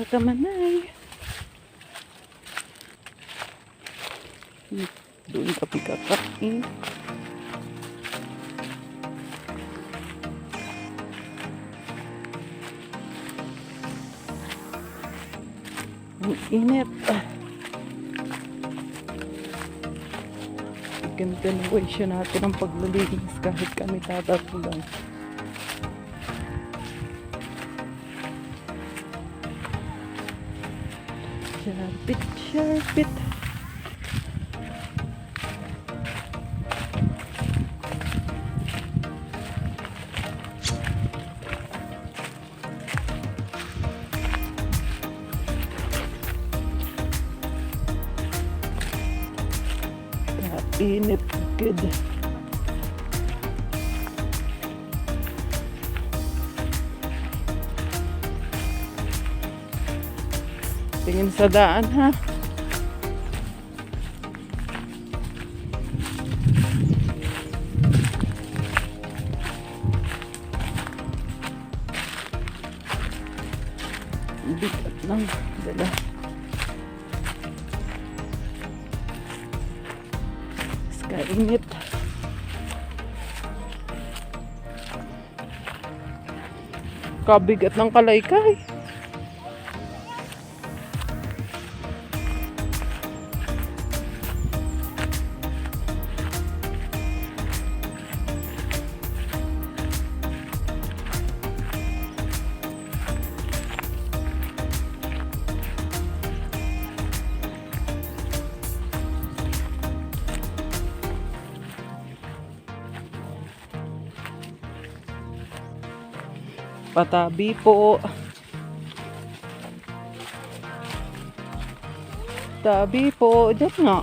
Kamanay. Doon kami kakain. Ang init. Continuation natin ang paglilinis kahit kami tatatlo lang. Sharpit, sharpit. Init, good. Tingin sa daan, ha? Bigat ng dala. Kainit. Kabigat ng kalaykay. Patabi po. Tabi po. Diyan nga.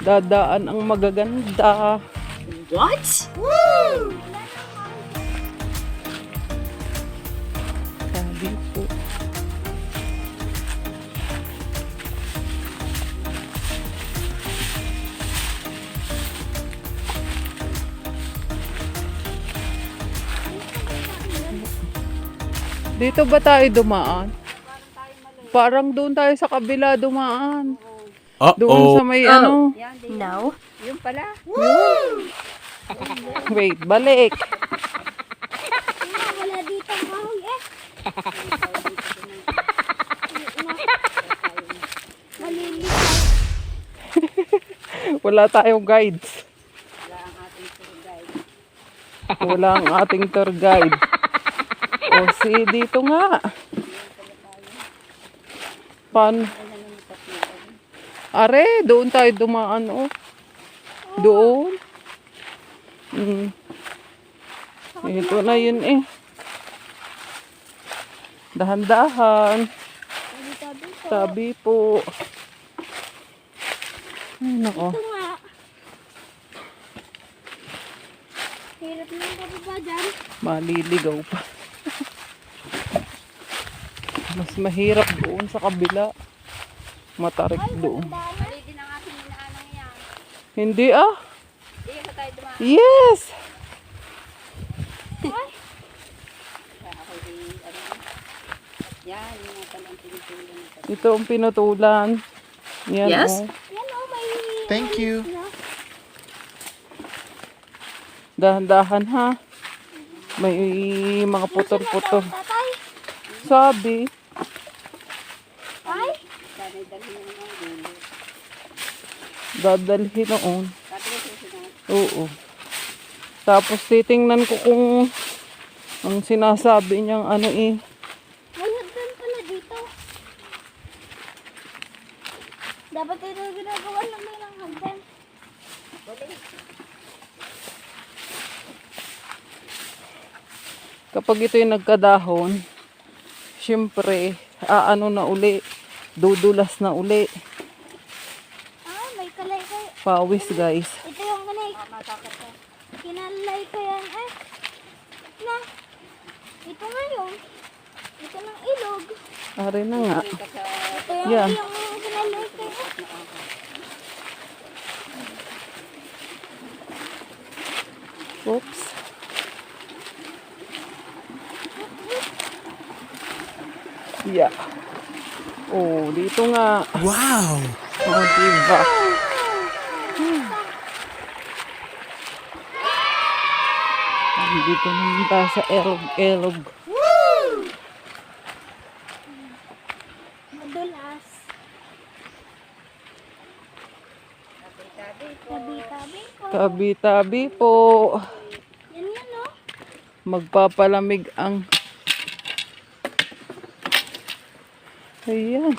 Dadaan ang magaganda. What? Woo! Tabi po. Dito ba tayo dumaan? Parang doon tayo sa kabila dumaan. Doon sa may ano. No. Yung pala. Wait, balik. Wala dito mahal eh. Malilitaw. Wala tayong guides. Wala ang ating tour guide. Wala ang ating tour guide. O si dito nga. Are, doon tayo dumaan, oh. Doon. Ito na yun eh. Dahan-dahan. Tabi po. Ay, nako. Ito nga. Hirap lang ka ba dyan? Maliligaw pa. Mas mahirap doon sa kabila. Matarik doon. Mali din ang ating inaanang yan. Hindi ah. Hindi ka tayo dumaan. Yes! Yan, yung mga ang pinutulan. Ito ang pinutulan. Yan, Yes? oh. Yan o, may... Thank you. Dahan-dahan ha. May mga putol-putol. Tatay? Sabi. Ay? Dalhin mo naman gulo. Dadalhin noon. Sabi ko susunod. Oo. Tapos titingnan ko kung ang sinasabi niyang ano eh. May hagdan pala dito. Dapat ito ginagawa lang may ng hagdan. Kapag ito'y nagkadahon, syempre, aano na uli, dudulas na uli. Ah, may kalay kayo. Pawis guys. Ito yung kanay. Kinalay ko yan eh. Na. Ito nga yun. Ito ng ilog. Ari na nga. Ito yung Yan. yung kinalay ko. Yeah. Oh, dito nga. Wow! Oh, diba? Dito naman tayo sa elog-elog. Madulas. Tabi-tabi po. Tabi-tabi po. Yan yan, no? Magpapalamig ang... Ayan.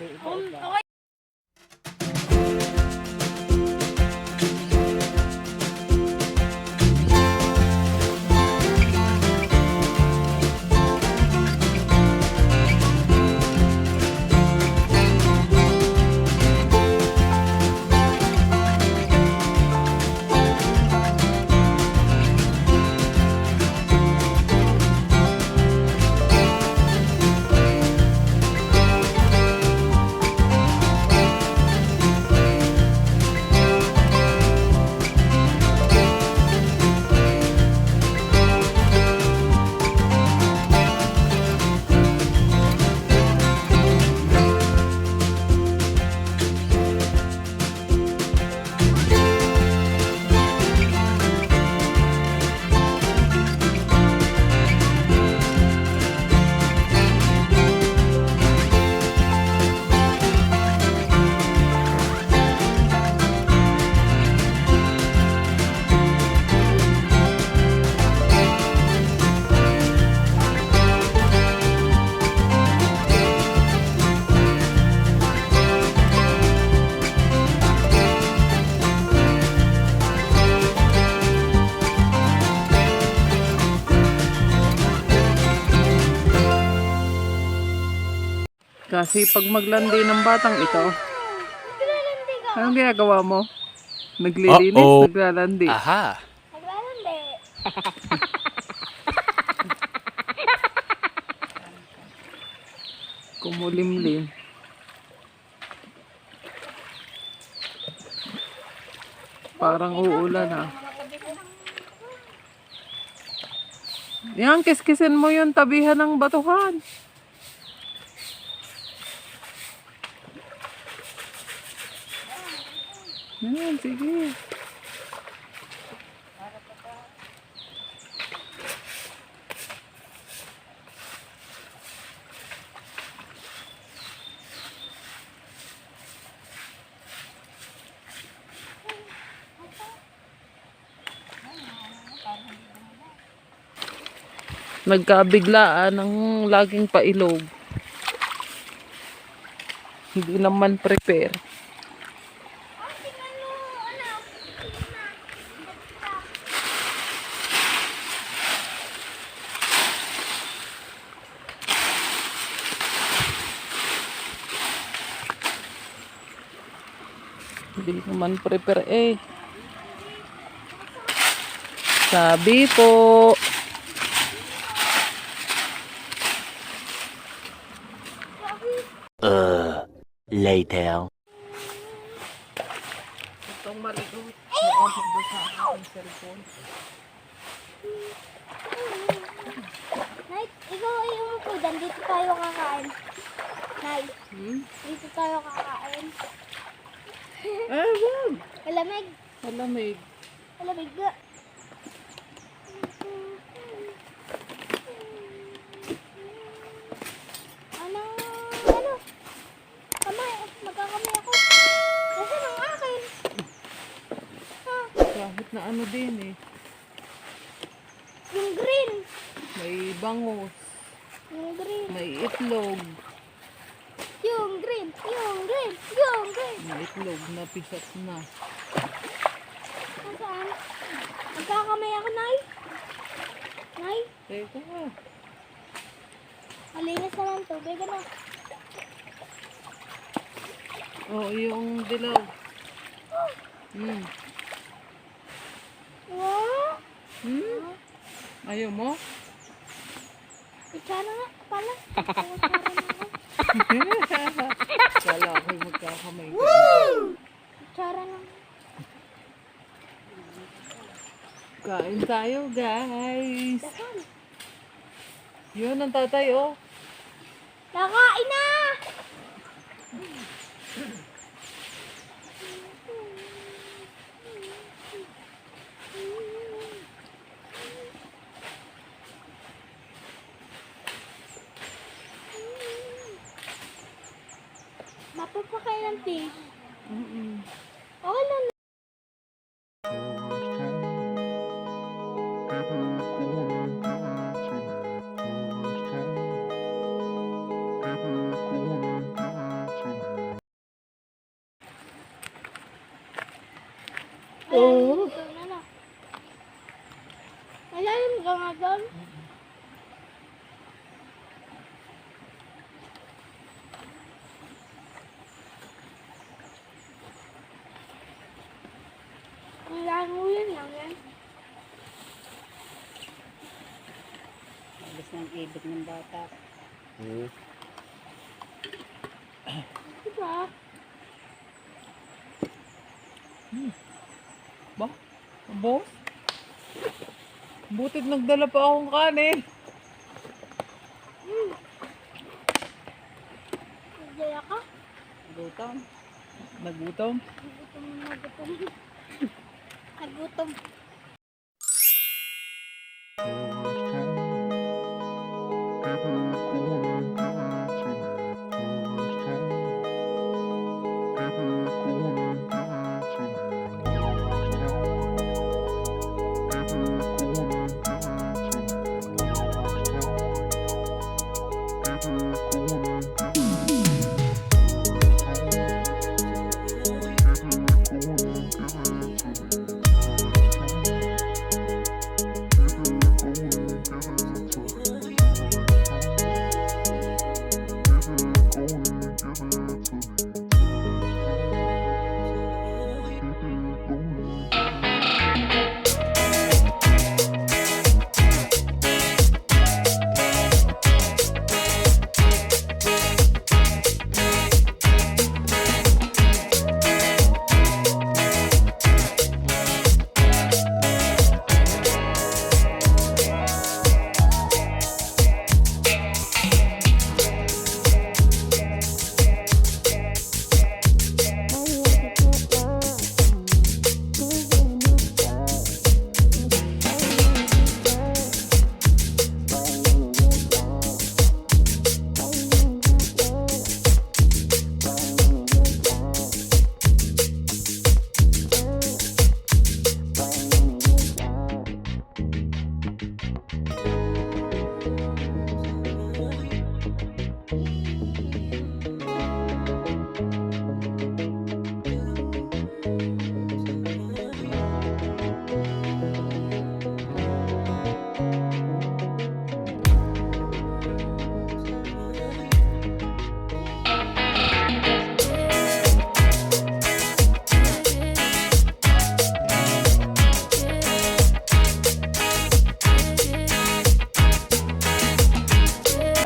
Okay. Kasi pag maglandi ng batang ito, Naglalandi ka. anong ginagawa mo? Naglilinis, Uh-oh. naglalandi. Aha! Naglalandi. Kumulimlim. Parang uulan ha. Yan, kiskisin mo yung tabihan ng batuhan. Yan, sige. Nagkabiglaan ng laging pailog. Hindi naman prepare. Tingnan mo, anak. Hindi naman prepare eh. Sabi po. Later. Itong maligo. Mukhang magbasa ang cellphone. Nay, ikaw ay umupo dyan. Dito tayo kakain. Nay, dito tayo kakain. Wag. Malamig. Malamig. Malamig ga. Ano? Kamay. Magkakamay ako. Nasaan ang akin? Ha? Kahit na ano din eh. Yung green. May bangus. Yung green. May itlog. Yung green. Yung green. Yung green. May itlog na pisat na. Nasaan? Magkakamay ako, Nay. Nay, Teka. malinis na lang tubig. Ano? Oh, yung dilaw. Hmm. Wow. Hmm? Ayaw mo? Itsara nga pala. Itsara na ako. Kala ako'y magkakamay. Itsara lang. Kain tayo, guys. Dahan. Yun ang tatay, oh. Nakain na! Mapapakain ng fish. Okay lang. Oo. Malalim ka nga doon. Ang languyan lang yan. Alis ng ibig ng bata. Diba? Ba? Boss? Butit nagdala pa akong kanin. Nagdaya ka? Gutom. Nagutom? Nagutom. Nagutom.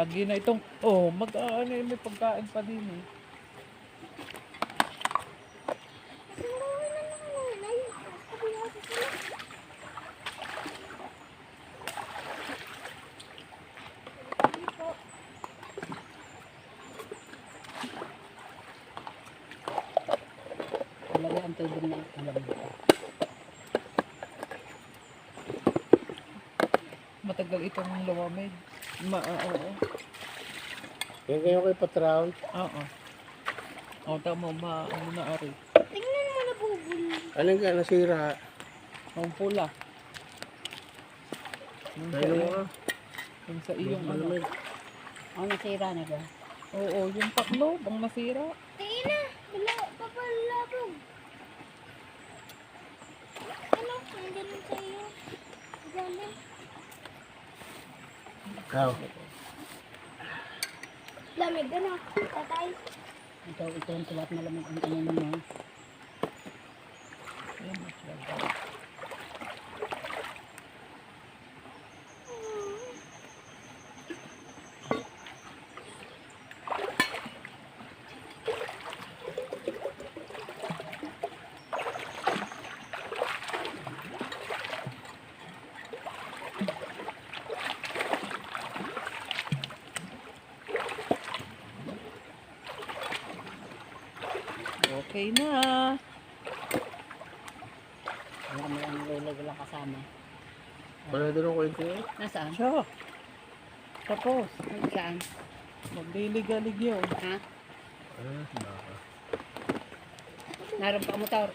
Lagi na itong, oh, may pagkain pa din eh. Talaga ang tubig na alam mo. Matagal itong lumamig. Oo. Yan kayo kay Patraon. Oo. O, tama, ano na ari. Tingnan mo na bubuli. Anong ka nasira? Ang pula. Yung sa, Ayun mo yung sa iyong ano. malamig. Ang nasira na ba? Oo, yung taklo, bang nasira. Tingnan na. Papalabog. Ano? Nandiyan sa iyo. Galing. Ikaw. Lamig ano? Tatay. Ito yung tulat malamig ang ano mo. Ayan, masyado. Okay na. Wala mo ang lolo, walang kasama. Wala doon ang kwento eh. Nasaan? Siya. Tapos. Saan? Maglilig-alig yun. Ha? Baka. Naroon pa ang motor.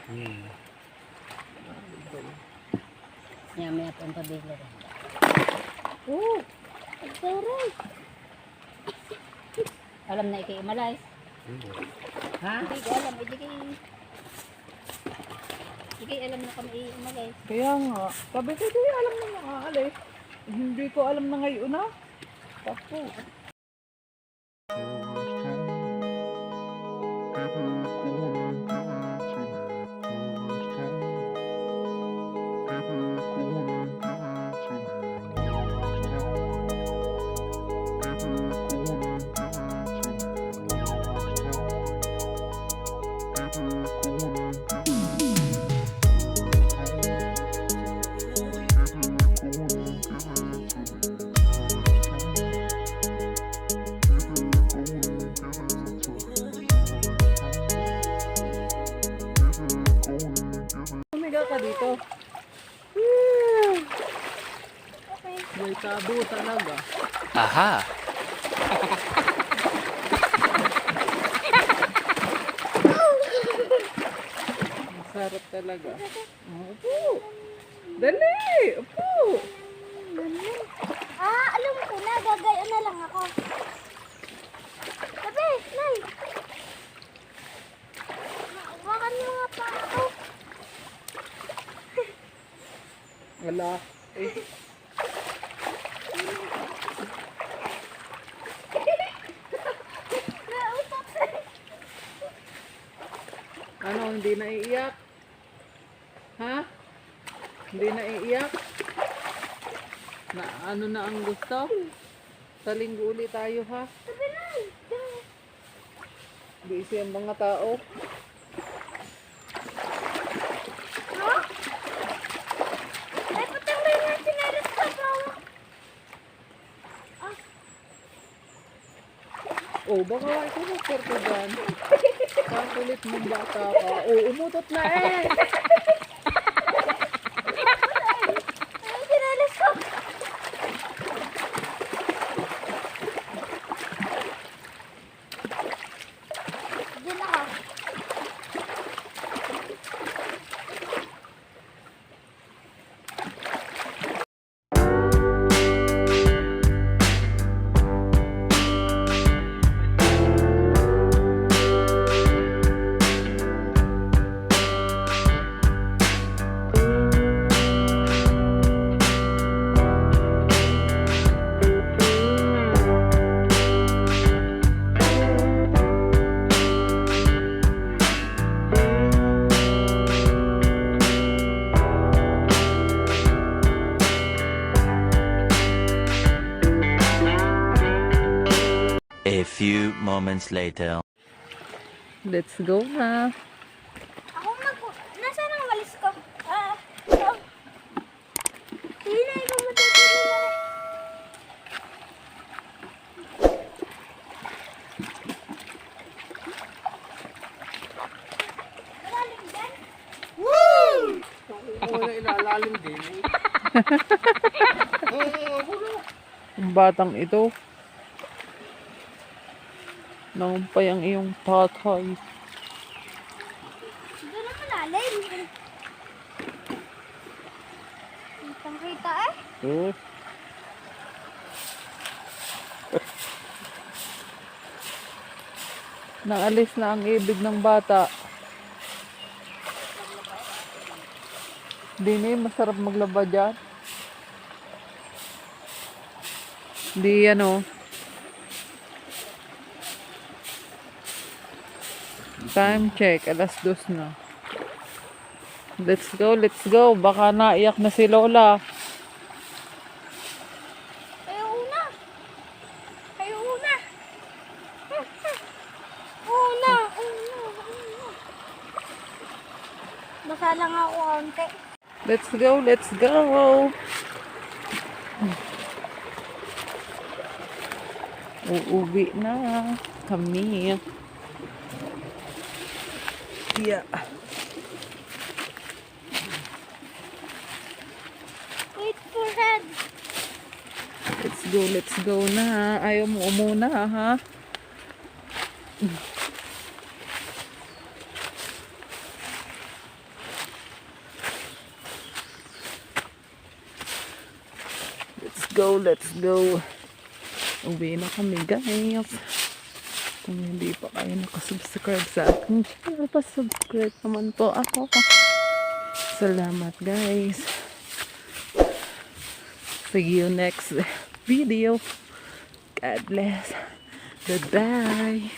Hmm. Maya pa ang pabigla rin. Oh, nagtaray. Alam na ikay imalay. Hindi. Ha? Hindi ko alam. Ikay alam na kami imalay. Kaya nga. Sabi ko, di alam na nakaalis. Hindi ko alam na ngayon na. Tapos. Umiga ka dito. Okay. May tabo talaga. Aha! Ang sarap talaga. Upo. Dali! Upo! Alam ko na, gagayon na lang ako. Sabi, Nay. Hawakan mo nga pa ako. Wala. Eh, Nausap. ano, hindi na iiyak? Ha? Hindi na iiyak? Na ano na ang gusto? Sa linggo ulit tayo ha? Sabi, Nay. Busy ang mga tao. Ha? Ay, patanggal nga sinalit sa bawa. Oh, baka ikaw na porto dyan. Ang kulit mong bata ka. Oh, umutot na eh. Ay, sinalit ko. Diyan ako. A few moments later. Let's go na. Ako nasaan ang walis ko? Oh. Hindi na ikaw matutulungan. Malalim dyan? Wala ilalalim din. Ang batang ito. Nangumpay ang iyong tatay. Doon ang malalim. Kitang-kita eh. Oh. Naalis na ang ibig ng bata. Di na masarap maglaba dyan. Di ano. Time check, 2:00 na. Let's go. Baka naiyak na si Lola. Kayo una. Una. Basa lang ako konti. Let's go. Uuwi na kami. Yeah. Wait for head. Let's go na. Ayaw mo umuna, ha? Let's go. Uwi na kami, guys. Kung hindi pa kayo nakasubscribe sa akin channel, pasubscribe naman po ako. Salamat, guys. See you next video. God bless. Goodbye.